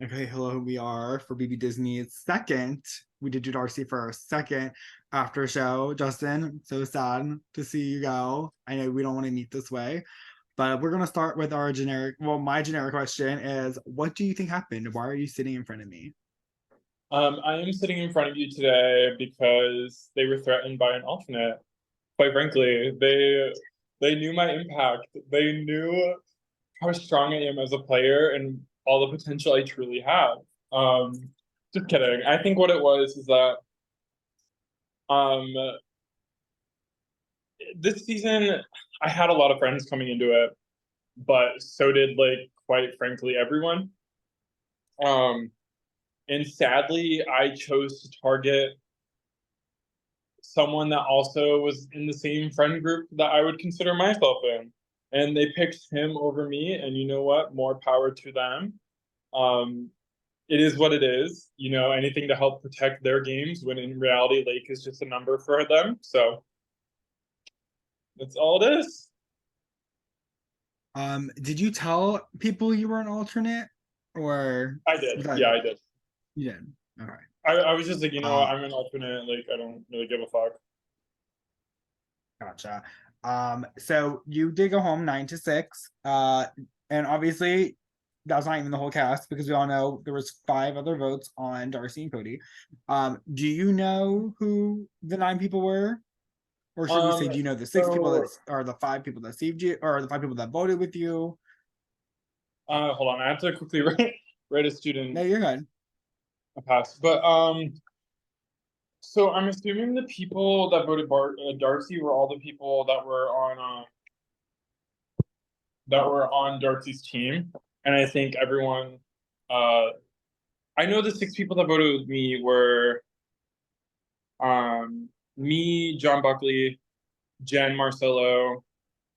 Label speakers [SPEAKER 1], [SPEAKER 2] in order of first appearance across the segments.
[SPEAKER 1] Okay, hello, we are for BB Disney's second. We did do Darcy for our second after show. Justin, so sad to see you go. I know we don't want to meet this way, but we're gonna start with our generic. Well, my generic question is, what do you think happened? Why are you sitting in front of me?
[SPEAKER 2] I am sitting in front of you today because they were threatened by an alternate. Quite frankly, they knew my impact. They knew how strong I am as a player and all the potential I truly have. Um, just kidding. I think what it was is that um, this season I had a lot of friends coming into it, but so did quite frankly everyone. Um, and sadly, I chose to target someone that also was in the same friend group that I would consider myself in. And they picked him over me, and you know what? More power to them. Um, it is what it is, anything to help protect their games when in reality Lake is just a number for them. So that's all it is.
[SPEAKER 1] Did you tell people you were an alternate, or
[SPEAKER 2] I did.
[SPEAKER 1] that
[SPEAKER 2] Yeah, I did.
[SPEAKER 1] you did? Okay.
[SPEAKER 2] I was just like,
[SPEAKER 1] Uh,
[SPEAKER 2] I'm an alternate, I don't really give a fuck.
[SPEAKER 1] Gotcha. So you did go home 9 to 6. And obviously that's not even the whole cast because we all know there was 5 other votes on Darcy and Cody. Do you know who the 9 people were? Or should we
[SPEAKER 2] Um,
[SPEAKER 1] say, do you know the 6 people that
[SPEAKER 2] so
[SPEAKER 1] are the 5 people that saved you, or the 5 people that voted with you?
[SPEAKER 2] hold on, I have to quickly write a
[SPEAKER 1] No,
[SPEAKER 2] student
[SPEAKER 1] you're good.
[SPEAKER 2] a pass. But so I'm assuming the people that voted Darcy were all the people that were on Darcy's team, and I think everyone. Uh, I know the 6 people that voted with me were me, John Buckley, Jen Marcello,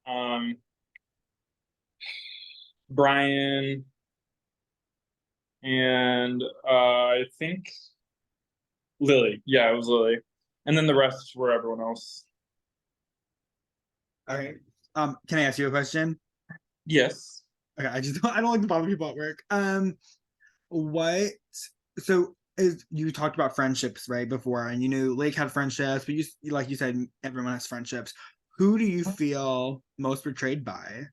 [SPEAKER 2] um, Brian, and I think Lily. Yeah, it was Lily, and then the rest were everyone else.
[SPEAKER 1] All right. Can I ask you a question?
[SPEAKER 2] Yes.
[SPEAKER 1] Okay, I don't like to bother people at work. What so is you talked about friendships right before, and you knew Lake had friendships, but you like you said everyone has friendships. Who do you feel most betrayed by?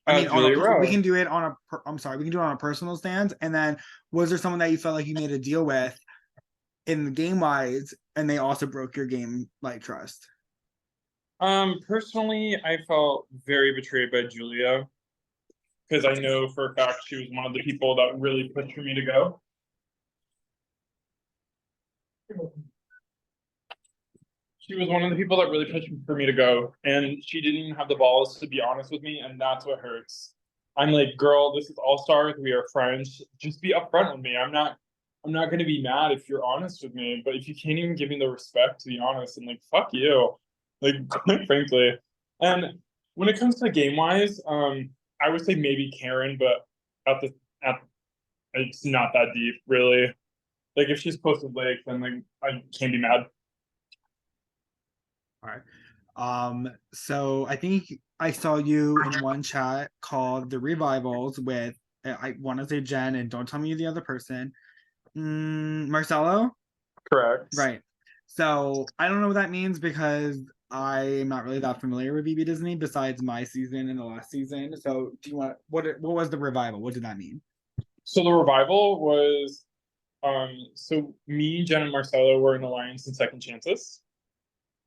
[SPEAKER 1] I mean, on a
[SPEAKER 2] Julia
[SPEAKER 1] we
[SPEAKER 2] Rowe.
[SPEAKER 1] can do it on a I'm sorry, we can do it on a personal stance, and then was there someone that you felt like you made a deal with in the game wise, and they also broke your game like trust?
[SPEAKER 2] Personally, I felt very betrayed by Julia because I know for a fact she was one of the people that really pushed for me to go. She was one of the people that really pushed for me to go, and she didn't even have the balls to be honest with me, and that's what hurts. I'm like, girl, this is all stars. We are friends. Just be upfront with me. I'm not going to be mad if you're honest with me, but if you can't even give me the respect to be honest, and fuck you, quite frankly. And when it comes to game wise, I would say maybe Karen, but at the at it's not that deep, really. If she's close to Blake, then I can't be mad.
[SPEAKER 1] All right. So I think I saw you in one chat called the Revivals with I want to say Jen, and don't tell me the other person. Marcelo?
[SPEAKER 2] Correct.
[SPEAKER 1] Right. So I don't know what that means because I'm not really that familiar with BB Disney besides my season and the last season. So do you want what was the revival? What did that mean?
[SPEAKER 2] So the revival was so me, Jen, and Marcelo were in Alliance and Second Chances.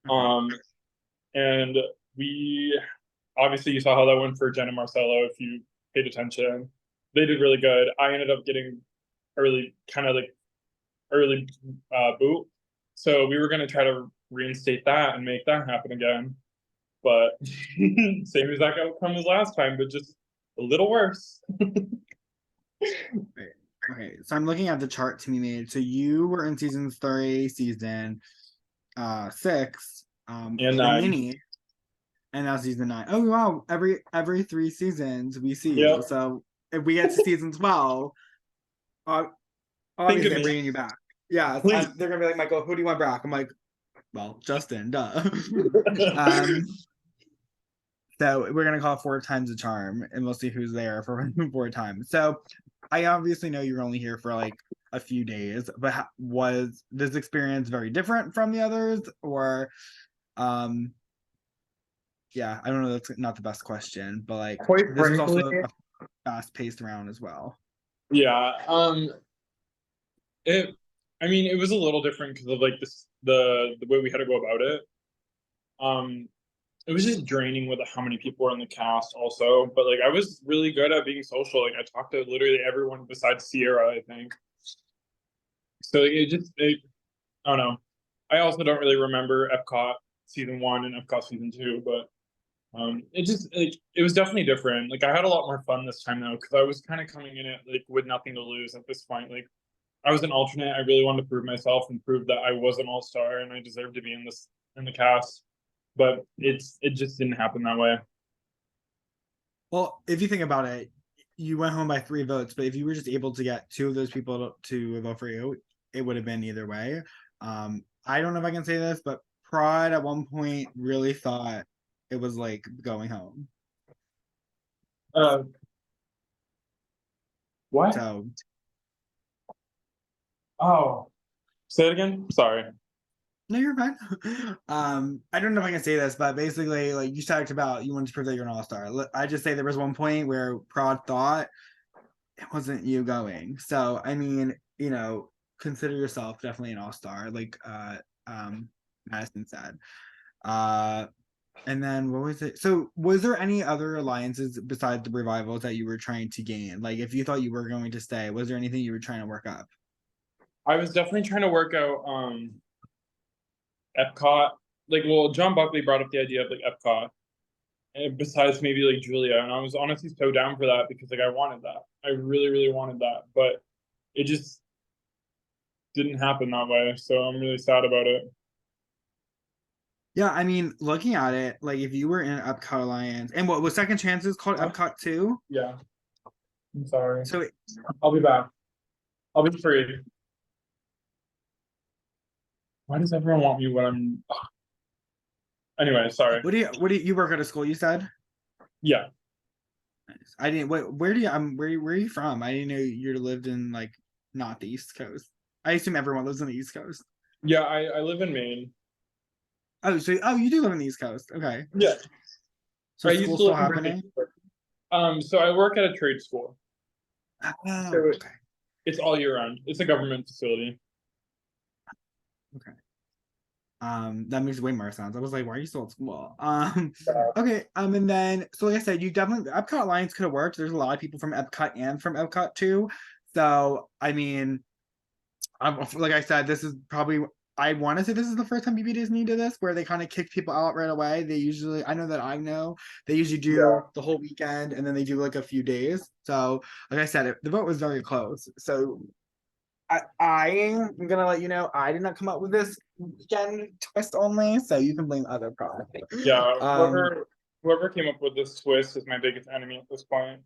[SPEAKER 1] Okay.
[SPEAKER 2] Um and we obviously you saw how that went for Jen and Marcelo if you paid attention. They did really good. I ended up getting early kind of early boot. So we were gonna try to reinstate that and make that happen again. But same exact outcome as last time, but just a little worse.
[SPEAKER 1] Right. Okay. So I'm looking at the chart to be made. So you were in season 3, season 6,
[SPEAKER 2] And
[SPEAKER 1] the mini, and now season 9. Oh wow, every 3 seasons we see you.
[SPEAKER 2] yep.
[SPEAKER 1] So if we get to season 12, uh,
[SPEAKER 2] Think of
[SPEAKER 1] obviously I'm
[SPEAKER 2] me.
[SPEAKER 1] bringing you back. Yeah,
[SPEAKER 2] Please.
[SPEAKER 1] they're gonna be like, Michael, who do you want back? I'm like, well, Justin, duh. um, So we're gonna call it four times the charm, and we'll see who's there for four times. So I obviously know you're only here for like a few days, but was this experience very different from the others, or um, yeah, I don't know. That's not the best question, but like
[SPEAKER 2] Quite
[SPEAKER 1] this was
[SPEAKER 2] frankly,
[SPEAKER 1] also a fast-paced round as well.
[SPEAKER 2] yeah. It. I mean, it was a little different because of like the way we had to go about it. Um, it was just draining with how many people were in the cast also, but like I was really good at being social. Like I talked to literally everyone besides Sierra, I think. So I don't know. I also don't really remember Epcot season 1 and Epcot season 2, but it just like it was definitely different. Like I had a lot more fun this time though, because I was kind of coming in it like with nothing to lose at this point. Like I was an alternate. I really wanted to prove myself and prove that I was an all-star and I deserved to be in the cast. But it just didn't happen that way.
[SPEAKER 1] Well, if you think about it, you went home by 3 votes, but if you were just able to get two of those people to vote for you, it would have been either way. I don't know if I can say this, but Pride at one point really thought it was like going home.
[SPEAKER 2] Uh, what?
[SPEAKER 1] So
[SPEAKER 2] Oh, say it again. Sorry.
[SPEAKER 1] no, you're fine. I don't know if I can say this, but basically, like you talked about, you wanted to prove that you're an all-star. I just say there was one point where Prod thought it wasn't you going. So I mean, consider yourself definitely an all-star, like Madison said. Uh and then what was it? So was there any other alliances besides the revivals that you were trying to gain? Like if you thought you were going to stay, was there anything you were trying to work up?
[SPEAKER 2] I was definitely trying to work out Epcot. Like, well, John Buckley brought up the idea of like Epcot, and besides maybe like Julia, and I was honestly so down for that because like I wanted that. I really, really wanted that, but it just didn't happen that way. So I'm really sad about it.
[SPEAKER 1] Yeah, I mean, looking at it, like if you were in Epcot Alliance, and what was Second Chances called
[SPEAKER 2] Huh?
[SPEAKER 1] Epcot too?
[SPEAKER 2] Yeah, I'm sorry.
[SPEAKER 1] So
[SPEAKER 2] I'll be back. I'll be free. Why does everyone want me when I'm? Anyway, sorry.
[SPEAKER 1] what do you work at a school? You said.
[SPEAKER 2] Yeah,
[SPEAKER 1] I didn't. Where do you? Where are you from? I didn't know you lived in like not the East Coast. I assume everyone lives on the East Coast.
[SPEAKER 2] yeah. I live in Maine.
[SPEAKER 1] Oh, you do live on the East Coast. Okay,
[SPEAKER 2] Yeah,
[SPEAKER 1] so
[SPEAKER 2] I used
[SPEAKER 1] school's
[SPEAKER 2] to
[SPEAKER 1] still
[SPEAKER 2] live in Virginia.
[SPEAKER 1] happening.
[SPEAKER 2] So I work at a trade school.
[SPEAKER 1] Oh,
[SPEAKER 2] So
[SPEAKER 1] okay,
[SPEAKER 2] it's all year round. It's a government facility.
[SPEAKER 1] okay. That makes way more sense. I was like, why are you still at school?
[SPEAKER 2] Uh,
[SPEAKER 1] Okay. And then so like I said, you definitely Epcot Alliance could have worked. There's a lot of people from Epcot and from Epcot too. So I mean, like I said, this is probably I want to say this is the first time BB Disney did this, where they kind of kick people out right away. They usually, I know they usually
[SPEAKER 2] yeah.
[SPEAKER 1] do the whole weekend and then they do like a few days. So, like I said, the vote was very close. So, I'm gonna let you know I did not come up with this weekend twist only, so you can blame other probably.
[SPEAKER 2] Yeah,
[SPEAKER 1] Um,
[SPEAKER 2] whoever came up with this twist is my biggest enemy at this point.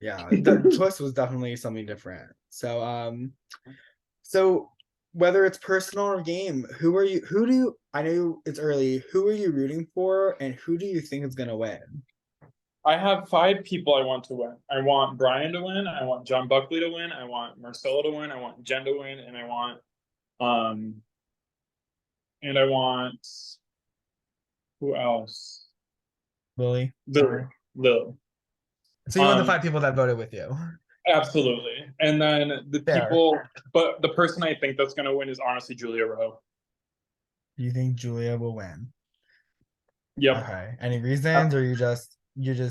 [SPEAKER 1] yeah, the twist was definitely something different. So whether it's personal or game, I know it's early, who are you rooting for and who do you think is gonna win?
[SPEAKER 2] I have 5 people I want to win. I want Brian to win. I want John Buckley to win. I want Marcelo to win. I want Jen to win, um and I want who else?
[SPEAKER 1] Lily.
[SPEAKER 2] Lil. Lil.
[SPEAKER 1] So you want the
[SPEAKER 2] Um,
[SPEAKER 1] 5 people that voted with you.
[SPEAKER 2] absolutely. And then
[SPEAKER 1] Fair.
[SPEAKER 2] but the person I think that's gonna win is honestly Julia Rowe.
[SPEAKER 1] Do you think Julia will win?
[SPEAKER 2] Yep.
[SPEAKER 1] Okay. Any reasons or you just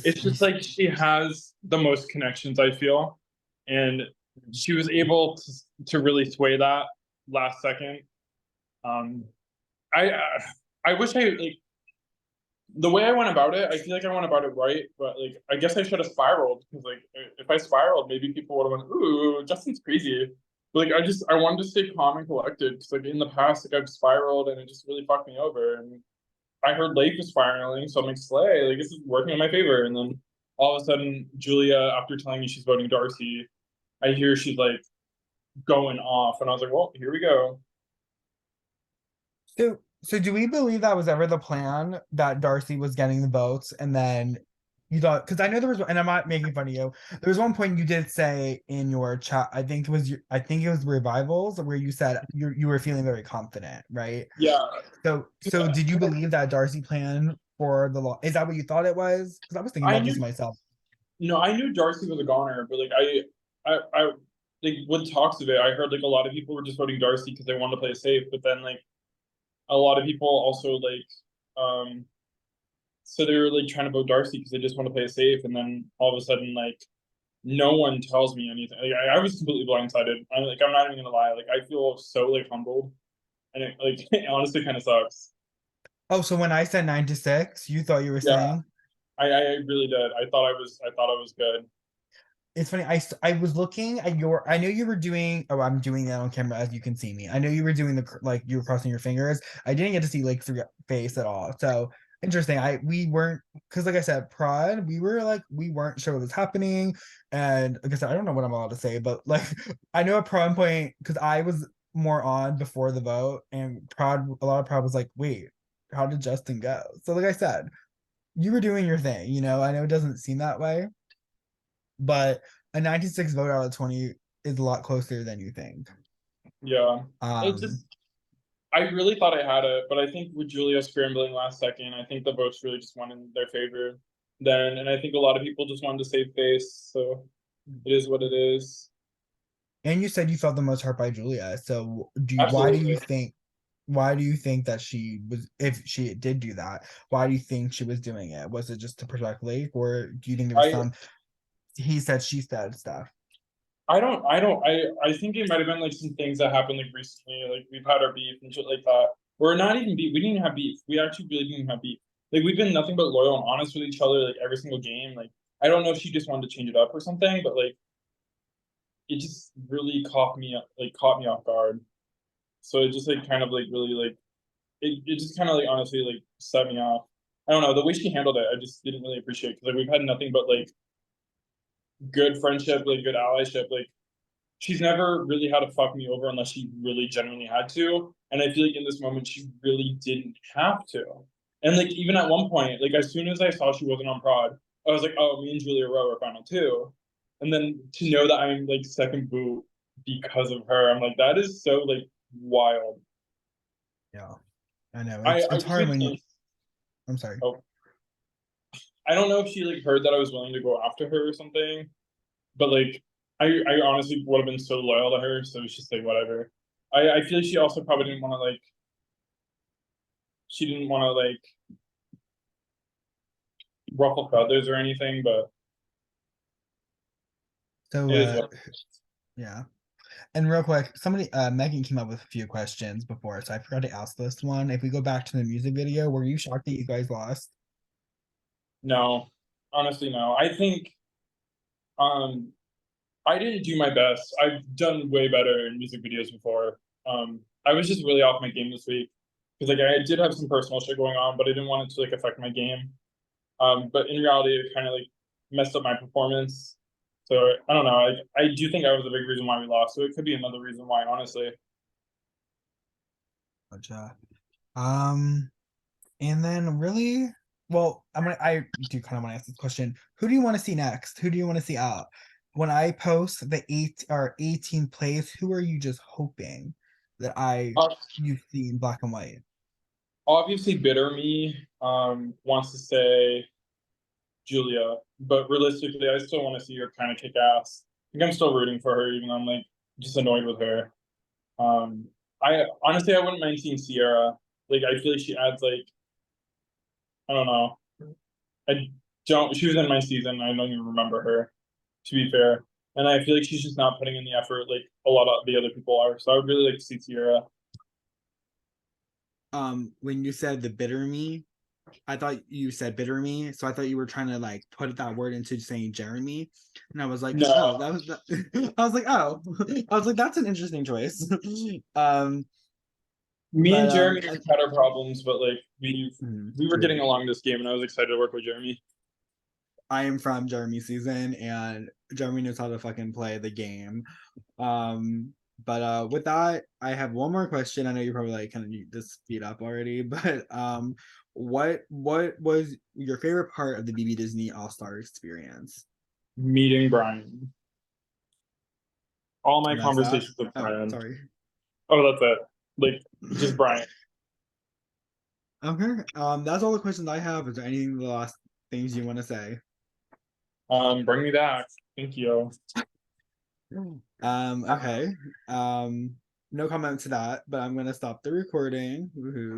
[SPEAKER 2] It's just like she has the most connections, I feel, and she was able to really sway that last second. Um, I wish I like the way I went about it. I feel like I went about it right, but like I guess I should have spiraled because like if I spiraled, maybe people would have went, "Ooh, Justin's crazy." But, like I wanted to stay calm and collected because like in the past, like I've spiraled and it just really fucked me over. And I heard Lake was spiraling, so I'm like, Slay, like this is working in my favor. And then all of a sudden, Julia, after telling me she's voting Darcy, I hear she's like going off, and I was like, well, here we go.
[SPEAKER 1] so So do we believe that was ever the plan that Darcy was getting the votes and then you thought because I know there was and I'm not making fun of you. There was one point you did say in your chat, I think it was revivals where you said you were feeling very confident, right?
[SPEAKER 2] Yeah.
[SPEAKER 1] So did you believe that Darcy plan for the law? Is that what you thought it was? Because I was thinking
[SPEAKER 2] I
[SPEAKER 1] about this
[SPEAKER 2] knew
[SPEAKER 1] myself.
[SPEAKER 2] no, I knew Darcy was a goner, but like I like with talks of it, I heard like a lot of people were just voting Darcy because they wanted to play it safe, but then like a lot of people also like so they were like trying to vote Darcy because they just want to play it safe, and then all of a sudden like no one tells me anything. Like I was completely blindsided. I'm not even gonna lie. Like I feel so like humbled, and it like it honestly kind of sucks.
[SPEAKER 1] Oh, so when I said 9 to 6, you thought you were
[SPEAKER 2] Yeah,
[SPEAKER 1] saying
[SPEAKER 2] I really did. I thought I was good.
[SPEAKER 1] it's funny. I was looking at your. I know you were doing. Oh, I'm doing that on camera as you can see me. I know you were doing like you were crossing your fingers. I didn't get to see like through your face at all. So interesting. We weren't because like I said, prod. We weren't sure what was happening, and like I said, I don't know what I'm allowed to say, but like I know at prod point because I was more on before the vote, and prod a lot of prod was like, wait, how did Justin go? So like I said, you were doing your thing. I know it doesn't seem that way but a 96 vote out of 20 is a lot closer than you think.
[SPEAKER 2] Yeah, it's
[SPEAKER 1] Um,
[SPEAKER 2] just I really thought I had it, but I think with Julia scrambling last second, I think the votes really just went in their favor then, and I think a lot of people just wanted to save face, so it is what it is.
[SPEAKER 1] and you said you felt the most hurt by Julia. So
[SPEAKER 2] Absolutely.
[SPEAKER 1] why do you think that she was if she did do that, why do you think she was doing it? Was it just to protect Lake, or do you think there was
[SPEAKER 2] I
[SPEAKER 1] some he said she said stuff?
[SPEAKER 2] I think it might have been like some things that happened like recently, like we've had our beef and shit like that. Or not even beef. We didn't even have beef. We actually really didn't have beef. Like we've been nothing but loyal and honest with each other, like every single game. Like I don't know if she just wanted to change it up or something, but like it just really caught me off guard. So it just like kind of like really like it just kind of like honestly like set me off. I don't know the way she handled it. I just didn't really appreciate because like we've had nothing but like good friendship, like good allyship. Like she's never really had to fuck me over unless she really genuinely had to. And I feel like in this moment she really didn't have to. And like even at one point, like as soon as I saw she wasn't on prod, I was like, oh, me and Julia Rowe are final two. And then to know that I'm like second boot because of her, I'm like, that is so like wild.
[SPEAKER 1] Yeah, I know
[SPEAKER 2] I
[SPEAKER 1] it's
[SPEAKER 2] just
[SPEAKER 1] hard
[SPEAKER 2] like
[SPEAKER 1] when
[SPEAKER 2] can't.
[SPEAKER 1] I'm sorry.
[SPEAKER 2] Oh, I don't know if she like heard that I was willing to go after her or something, but like I honestly would have been so loyal to her, so it's just like whatever. I feel like she also probably didn't want to like she didn't want to like ruffle feathers or anything, but
[SPEAKER 1] So
[SPEAKER 2] it is what
[SPEAKER 1] yeah. And real quick, somebody Megan came up with a few questions before, so I forgot to ask this one. If we go back to the music video, were you shocked that you guys lost?
[SPEAKER 2] no. Honestly, no. I think um I didn't do my best. I've done way better in music videos before. I was just really off my game this week because like I did have some personal shit going on, but I didn't want it to like affect my game. But in reality, it kind of like messed up my performance. So I don't know. I do think that was a big reason why we lost. So it could be another reason why, honestly.
[SPEAKER 1] Gotcha. Um, and then really, well, I do kind of want to ask this question. Who do you want to see next? Who do you want to see out? When I post the 18th place, who are you just hoping that
[SPEAKER 2] Uh,
[SPEAKER 1] you see in black and white?
[SPEAKER 2] Obviously, bitter me wants to say Julia, but realistically, I still want to see her kind of kick ass. I think I'm still rooting for her, even though I'm like just annoyed with her. Um, I honestly I wouldn't mind seeing Sierra. Like I feel like she adds like I don't know. I don't. She was in my season. I don't even remember her. To be fair, and I feel like she's just not putting in the effort like a lot of the other people are. So I would really like to see Sierra.
[SPEAKER 1] When you said the bitter me, I thought you said bitter me, so I thought you were trying to like put that word into saying Jeremy, and I was like, oh,
[SPEAKER 2] No,
[SPEAKER 1] that was the. I was like, oh, I was like, that's an interesting choice. um,
[SPEAKER 2] me
[SPEAKER 1] but
[SPEAKER 2] and Jeremy have had our problems, but like we were
[SPEAKER 1] true.
[SPEAKER 2] getting along this game, and I was excited to work with Jeremy.
[SPEAKER 1] I am from Jeremy season, and Jeremy knows how to fucking play the game. Um, But with that, I have one more question. I know you probably like kind of need to speed up already, but what was your favorite part of the BB Disney All Star experience?
[SPEAKER 2] Meeting Brian. All my
[SPEAKER 1] And that's that.
[SPEAKER 2] conversations with
[SPEAKER 1] Oh,
[SPEAKER 2] Brian.
[SPEAKER 1] sorry.
[SPEAKER 2] Oh, that's it. Like just Brian.
[SPEAKER 1] Okay. That's all the questions I have. Is there any last things you want to say?
[SPEAKER 2] Bring me back. Thank you.
[SPEAKER 1] Okay. No comment to that, but I'm gonna stop the recording. Woohoo.